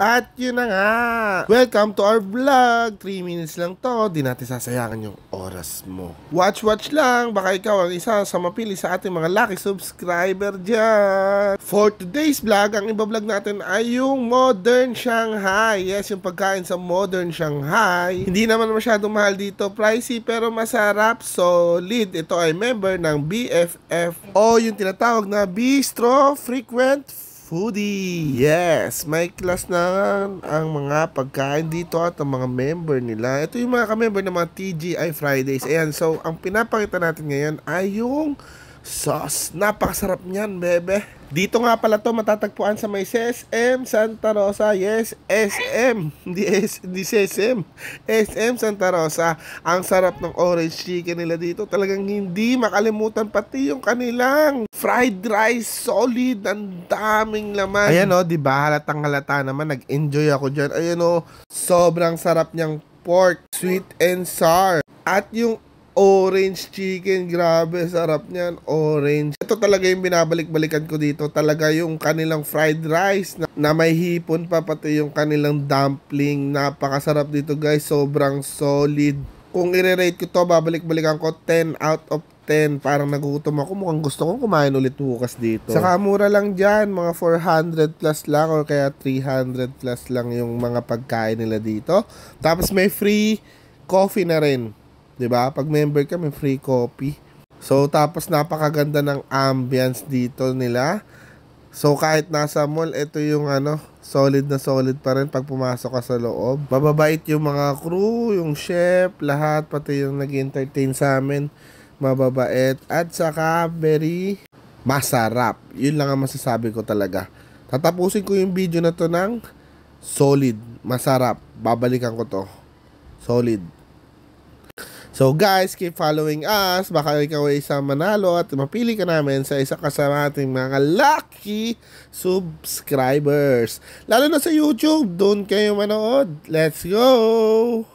At yun na nga, welcome to our vlog. 3 minutes lang to, di natin sasayangan yung oras mo. Watch lang, baka ikaw ang isa sa mapili sa ating mga lucky subscriber dyan. For today's vlog, ang iba-vlog natin ay yung Modern Shanghai. Yes, yung pagkain sa Modern Shanghai. Hindi naman masyadong mahal dito, pricey pero masarap, solid. Ito ay member ng BFF o yung tinatawag na Bistro Frequent Foodie. Yes, may class na ang mga pagkain dito at ang mga member nila. Ito yung mga ka-member ng mga TGI Fridays. Ayan, so ang pinapakita natin ngayon ay yung sauce. Napakasarap niyan, bebe. Dito nga pala to matatagpuan sa may SM Santa Rosa. Yes, SM. Hindi SM. SM Santa Rosa. Ang sarap ng orange chicken nila dito. Talagang hindi makalimutan, pati yung kanilang fried rice. Solid. Ang daming laman. Ayan o, diba? Halatang halata naman. Nag-enjoy ako dyan. Ayan o, sobrang sarap niyang pork. Sweet and sour. At yung orange chicken, grabe, sarap niyan, orange. Ito talaga yung binabalik-balikan ko dito. Talaga yung kanilang fried rice na may hipon pa, pati yung kanilang dumpling. Napakasarap dito guys, sobrang solid. Kung i-rate ko to, babalik-balikan ko 10 out of 10. Parang nagutom ako, mukhang gusto kong kumain ulit bukas dito. Saka mura lang dyan, mga 400 plus lang or kaya 300 plus lang yung mga pagkain nila dito. Tapos may free coffee na rin. 'Di ba? Pag member ka, may free coffee. So, tapos napakaganda ng ambience dito nila. So, kahit nasa mall, ito yung solid na solid pa rin pag pumasok ka sa loob. Mababait yung mga crew, yung chef, lahat, pati yung nag-entertain sa amin. Mababait. At saka, very masarap. Yun lang ang masasabi ko talaga. Tatapusin ko yung video na to ng solid, masarap. Babalikan ko to. Solid. So guys, keep following us. Baka ikaw ay isang manalo at mapili ka namin sa isa kasama ating mga lucky subscribers. Lalo na sa YouTube, doon kayo manood. Let's go!